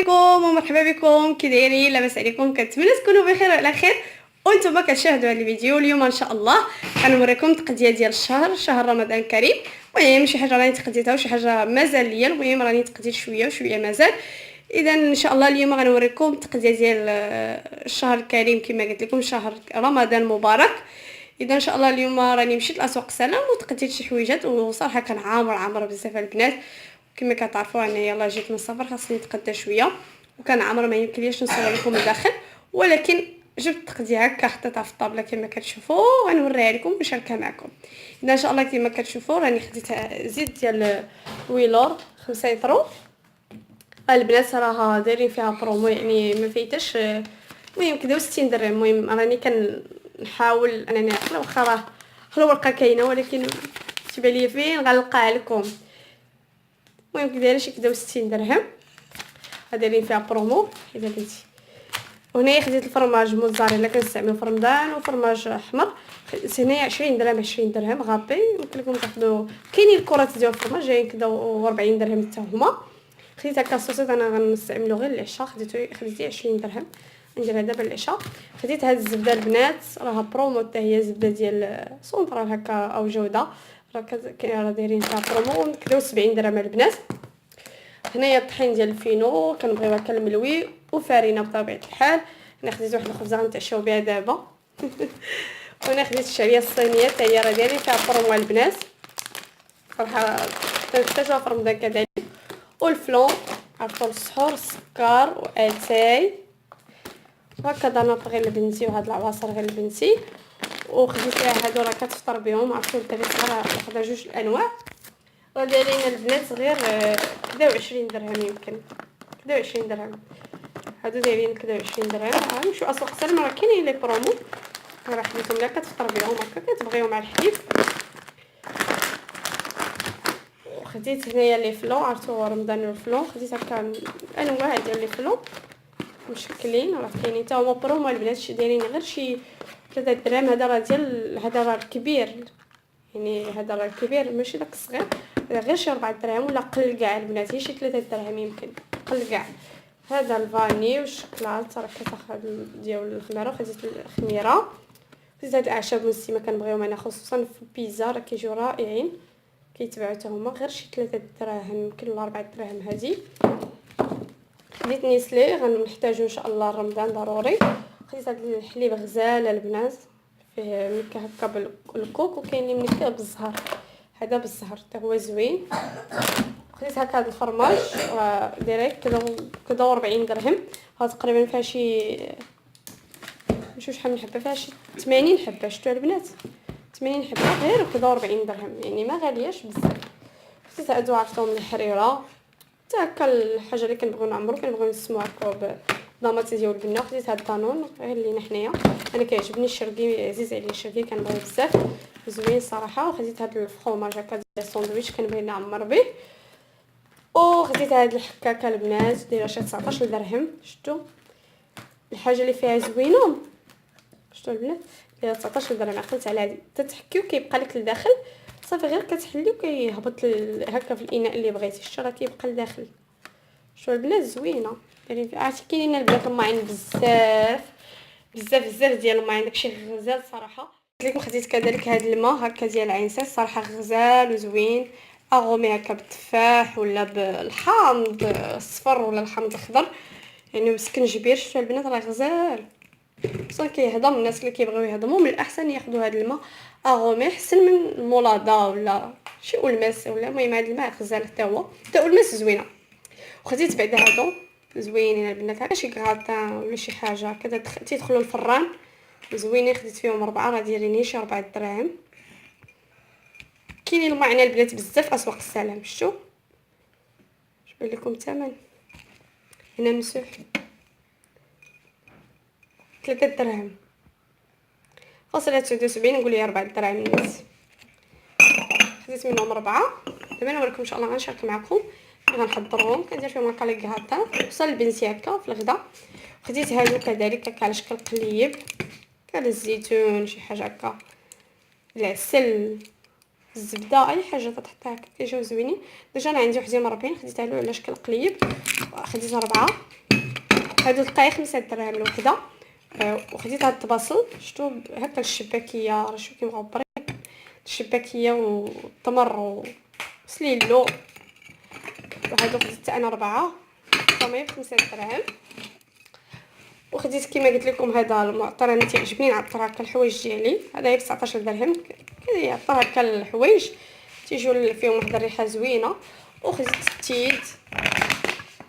عليكم ومرحبا بكم. كي دايرين؟ لاباس عليكم؟ كنتمنى تكونوا بخير وعلى خير وانتم كتشاهدوا هذا الفيديو. اليوم ان شاء الله غنوريكم تقديه ديال الشهر، شهر رمضان الكريم. المهم شي حاجه راني تقديتها وشي حاجه مازال ليا، المهم راني تقديت شويه وشويه مازال. اذا ان شاء الله اليوم غنوريكم تقديه ديال الشهر الكريم كما قلت لكم، شهر رمضان المبارك. اذا ان شاء الله اليوم راني مشيت لاسواق سلام وتقديت شي حويجات، وصراحه كان عامر بزاف البنات. كما كتعرفوا انا يلاه جيت من السفر خاصني نتقدى شويه، وكان عامر ما يمكنليش نصور لكم الداخل، ولكن جبت تقديه هكا حطيتها في الطابله كما كتشوفوا غنوريها لكم ونشاركها معكم. اذا ان شاء الله كما كتشوفوا راني خديت زيت ديال ويلور 5 يطرو. البنات راها دايرين فيها برومو يعني ما فايتاش، المهم كداو 60 درهم. المهم راني كنحاول انني نعقل، واخا راه الورقه كاينه ولكن تبان لي فين غنلقاها لكم. المهم كدايره شي كداو 60 درهم، دايرين فيها برومو اذا بغيتي. وهنايا خديت الفرماج موزاريلا كنستعملو في رمضان، وفرماج احمر خديت هنايا 20 درهم. 20 درهم غابي، يمكن لكم تاخذوا كاينين الكرات ديال الفرماج جايين كداو 40 درهم حتى هما. خديت هكا الصوصيط انا غنستعملو غير العشاء، خديتي 20 درهم نديرها دابا العشاء. خديت هاد الزبده البنات راها برومو حتى هي زبده ديال سونطرال هكا او جوده، راه دايرين فيها برومو كداو 70 درهم البنات. هنايا الطحين ديال الفينو كنبغيو هكا الملوي وفارينه بطبيعه الحال. انا خديت واحد الخبزه غنتعشاو بها دابا. وانا خديت الشعريه الصينيه حتى هي راه دايرين فيها برومو البنات، صراحه كنحتاجوها في رمضان كذلك. والفلون عرفتوا السحور، السكر واتاي وهكذا نطغي لبنتي، وهاد العواصر غير لبنتي. وخديت ليها هادو راه كتفطر بهم، عرفتوا الدراري صغار واخده جوج الانواع. راه دايرين البنات غير كدا 20 درهم، يمكن كدا 20 درهم. هادو دايرين كدا 20 درهم. غنمشيو اسواق سلمى راه كاينين لي برومو، راه خديتهم لا كتفطر بهم هكا كتبغيو مع الحليب. خديت هنايا لي فلون، عرفتوا رمضان الفلون خديت هكا انواع ديال لي فلون مشكلين، راه كاينين حتى هما برومو البنات. شي دايرين غير شي 3 درهم. هذا راه ديال هذا راه الكبير، يعني هذا راه الكبير ماشي داك الصغير، راه غير شي 4 دراهم ولا قل كاع البنات، هي شي 3 دراهم يمكن قل كاع. هذا الفاني والشوكولات راه كتاخذ ديال الخميره، خديت الخميره. خديت هاد الاعشاب مسيمه كنبغيهم انا خصوصا في البيتزا، راه كيجيو رائعين كيتباعوا حتى هما غير شي 3 دراهم يمكن ولا 4 دراهم. هذه خديت نيسلي غنحتاجو ان شاء الله رمضان ضروري. خديت هاد الحليب غزال البنات، فيه منكه هكا بالكوك وكاين اللي منكه بالزهر، هذا بالزهر حتى هو زوين. خديت هكا هاد الفرماج ديريكت كدا 40 درهم. ها تقريبا فيها شي نشوف شحال من حبه، فيها شي 80 حبه. شفتوا البنات 80 حبه غير كدا 40 درهم، يعني ما غالياش بزاف. خديت هادو عرفتهم الحريره حتى هكا الحاجه اللي كنبغيو نعمرو كنبغيو نسمو هكا بضمات ديال البنه. خديت هاد الدانون غير لينا حنايا، انا كيعجبني الشرقي، عزيز عليا الشرقي كنبغيه بزاف زوين صراحه. وخديت هاد الفرماج هكا ديال الساندويتش كنبغي نعمر به. وخديت هاد الحكاكه البنات دايره شي 19 درهم. شفتوا الحاجه اللي فيها زوينه، شفتوا البنات دايره 19 درهم. عقلت على هادي تتحكي وكيبقى لك لداخل صافي، غير كتحلي وكيهبط هكا في الاناء اللي بغيتي. شتو راه كيبقى لداخل. شو البنات زوينه دايرين فيها. عرفتي كاينين البنات الماعين بزاف ديال الماعين، داكشي غزال صراحه. قلت لكم خديت كذلك هاد الماء هكا ديال العنساس، صراحه غزال وزوين، اغومي هكا بالتفاح ولا بالحامض الصفر ولا الحامض الخضر، يعني مسكنجبير. شفتوا البنات راه غزال بصح كيهضم. الناس اللي كيبغيو يهضموا من الاحسن ياخذوا هذا الماء اغومي احسن من المولادا ولا شي اولماس ولا. المهم هذا الماء غزال حتى هو اولماس زوينه. وخديت بعدا هادو زوينين البنات هكا شي كغاطان ولا شي حاجه هكذا تيدخلوا الفران زوينين. خديت فيهم 4 راه دايرين شي 4 دراهم. كاينين الماعن البنات بزاف اسواق السلام. شفتوا شبان لكم الثمن هنا مسوح 3 دراهم، فاصله 79 نقول لي 4 دراهم الناس. خديت منهم 4. دابا نوريكم ان شاء الله غنشارك معكم غنحضرهم. كندير فيهم هكا لي كغاطان وصل البنتي هكا في الغدا. خديت هادو كذلك هكا على شكل قليب كاع الزيتون شي حاجه هكا، العسل الزبده اي حاجه تحطها هكا كيجيو زوينين. ديجا انا عندي وحدين مربين خديتها له على شكل قليب. خديت 4. هادو تلقاي 5 دراهم الوحده. وخديت هاد البصل، شفتو هكا الشباكيه، راه شوف كي مغبرين الشباكيه والتمر وسليلو. وهادو خديت حتى انا 4 طميط 5 دراهم. وخديت كيما قلت لكم هذا المعطر، انا تيعجبني نعطر هكا الحوايج ديالي. هذا ب 19 درهم، كيعطر هكا الحوايج تيجيو فيهم واحد الريحه زوينه. وخديت التيد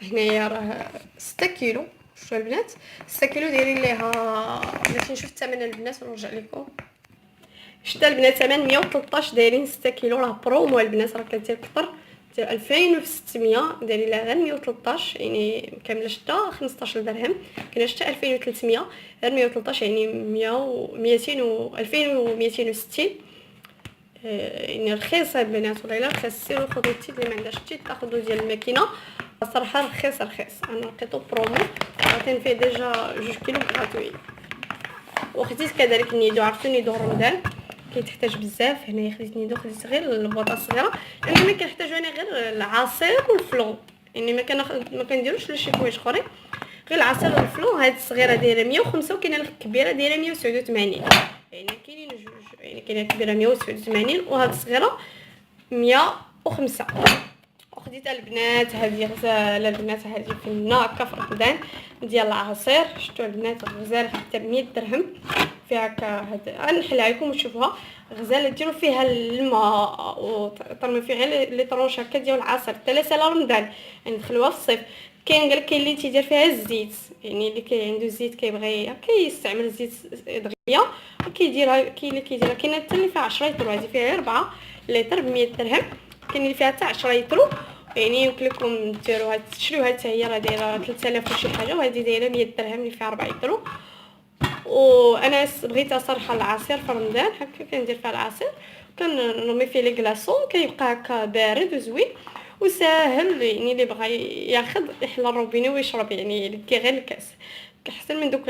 هنايا راه 6 كيلو. شفتوا البنات 6 كيلو دايرين ليها، باش نشوف الثمن البنات ونرجع لكم. شتا البنات ثمن 113 دايرين 6 كيلو، راه برومو البنات، راه كدير كثر، ديال 2600 دايرين لها غير 113، يعني كامله شتا 15 درهم. كاينه شتا 2300 غير 113، يعني 100 و 200 و 2260. يعني رخيصه البنات، والله الا رخيص. سيروا خذوا التيت اللي ما عندهاش التيت، تاخذوا ديال الماكينه صراحه رخيص. انا لقيتو برومو، عطيني فيه ديجا 2 كيلو غراتوي. وخديت كذلك النيدو، عرفتوا النيدو رمضان كيتحتاج بزاف. هنايا خديت نيدو، خديت غير البوطه الصغيره، لان ما كنحتاجو انا غير العصير والفلون، يعني ما كنديروش شي حوايج اخرين، غير العصير والفلون. هاد الصغيره دايره 105 وكاينه الكبيره دايره 187، يعني كاينين جوج، يعني كاينه الكبيره 187 وهاد الصغيره 105. وخديت البنات هذه غزاله البنات، هذه فنه هكا في رمضان ديال العصير. شفتوا البنات الغزاله حتى ب 100 درهم فيها هكا. هذا غنحلها لكم وتشوفوها. غزاله ديروا فيها الماء وطرمي فيها غير لي طرونش هكا ديال العصير حتى لا سالا رمضان، يعني دخلوها في الصيف. قالك كاين اللي تيدير فيها الزيت، يعني اللي كاين عنده الزيت كيبغي كيستعمل الزيت دغيا وكيديرها. كاين اللي كيديرها، كاينه حتى اللي فيها 10 لتر، هذه فيها 4 لتر ب 100 درهم. كاين اللي فيها حتى 10 لتر، يعني يمكن لكم ديروها تشريوها حتى هي، راه دايره 3000 وشي حاجه، وهذه دايره 100 درهم اللي فيها 4 لتر. وانا بغيتها صراحه العصير في رمضان هكا كندير فيها العصير، كنرمي فيه لي كلاصون، كيبقى هكا بارد وزوين وساهل، يعني اللي بغى ياخذ يحل الروبيني ويشرب، يعني يلقي غير الكاس. كيحسن من دوك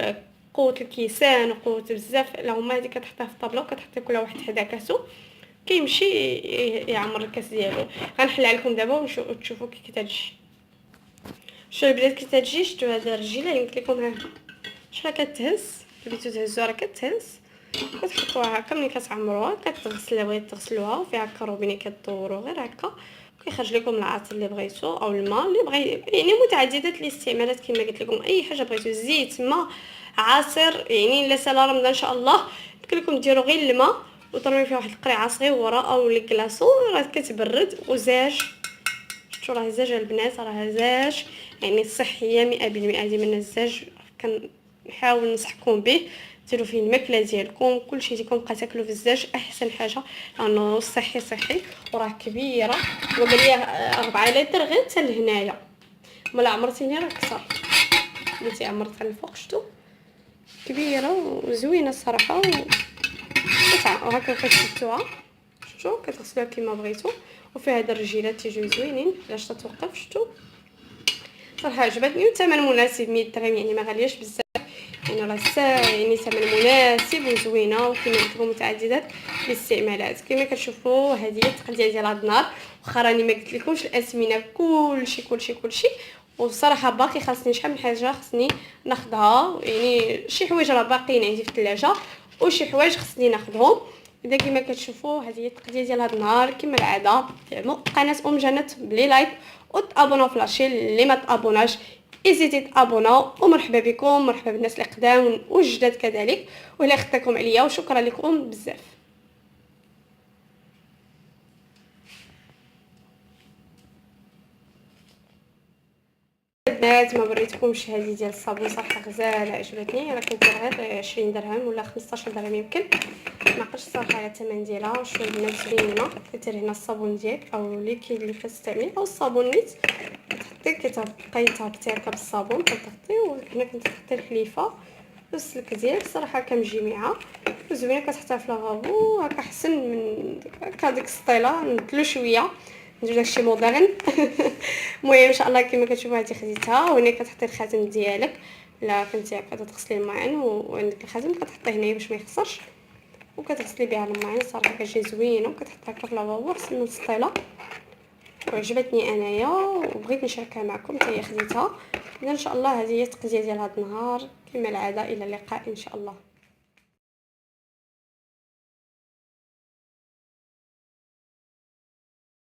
قوه الكيسان وقوه بزاف. لا هما هذيك كتحطها في الطابله وكتحطي كل واحد حدا كاسو، كيمشي يعمر الكاس ديالو. غنحلها لكم دابا وتشوفوا كي كتجي. شوفوا البنات كي تجي. شفتوا هذا الرجيله اللي قلت لكم، ها شحال كتهز، بغيتو تهزوها راه كتهز. كتحطوها هكا ملي كتعمروها، كتغسلوها بغيتو تغسلوها فيها هكا روبيني، كدوروا غير هكا كيخرج لكم العصير اللي بغيتو او الماء اللي بغي، يعني متعدده الاستعمالات كما قلت لكم. اي حاجه بغيتو، زيت، ماء، عصير، يعني لا سالا رمضان ان شاء الله قلت لكم ديروا غير الماء وطرمي فيه واحد القريعه صغيره او لي كلاصون، راه كتبرد وزاج. شفتوا راه زاج البنات، راه زاج يعني صحيه 100%. ديما الزاج كنحاول ننصحكم به، ديروا فيه الماكله ديالكم، كلشي ديالكم بقى تاكلوا في الزاج احسن حاجه، لانه صحي وراه كبيره. وقال لي 4 لتر غير حتى لهنايا، ملا عمرتيني راه كثر بنتي عمرتها الفوق. شفتوا كبيره وزوينه الصراحه. وهكا كتشدوها، شفتوا كتغسلوها كيما بغيتو. وفيها هاد الرجيلات تيجيو زوينين علاش تتوقف. شفتوا صراحه عجبتني، والثمن مناسب 100 درهم، يعني ما غالياش بزاف، يعني راه يعني ثمن مناسب وزوينه. وكما قلت لكم متعدده الاستعمالات. كما كتشوفوا هذه التقديه ديال هاد النهار، واخا راني ما قلت لكمش الاثمنه كلشي. وصراحه باقي خاصني شحال من حاجه خاصني ناخذها، يعني شي حوايج راه باقيين عندي في الثلاجه وشي حوايج خاصني ناخذهم. اذا كما كتشوفوا هذه هي التقديه ديال هاد النهار. كما العاده دعموا قناه جنات بلي لايك وتابوناو في لاشين. اللي ما تابوناش ايزيتي تابوناو. ومرحبا بكم، مرحبا بالناس القدام والجداد كذلك، ولا خدتكم عليا وشكرا لكم بزاف. البنات ما بريتكمش هذه ديال الصابون، صراحه غزاله عجبتني. راه كدير غير 20 درهم ولا 15 درهم يمكن، ما عقلتش صراحه على الثمن ديالها. شوف البنات زوينه. كديري هنا الصابون ديالك او الليكيد اللي كتستعملي او الصابون نيت، كتحطي كتبقاي تهبطي هكا بالصابون كتحطي. وهنا كتحطي الحليفه والسلك ديالك، صراحه كمجميعه زوينه. كتحطيها في لافابو هكا احسن من هكا ديك السطيله. نبدلو شويه ندير داكشي مودرن. المهم ان شاء الله كما كتشوفوا هذه خديتها. وهنا كتحطي الخاتم ديالك، لا كنتي هكا تغسلي الماعن وعندك الخاتم كتحطيه هنايا باش ما يخسرش، وكتغسلي بها الماعن. صراحه كتجي زوينه، وكتحطيها هكا في لافابو احسن من السطيله. وعجبتني انايا وبغيت نشاركها معكم حتى هي خديتها. اذا ان شاء الله هذه هي التقديه ديال هذا النهار، كما العاده الى اللقاء ان شاء الله.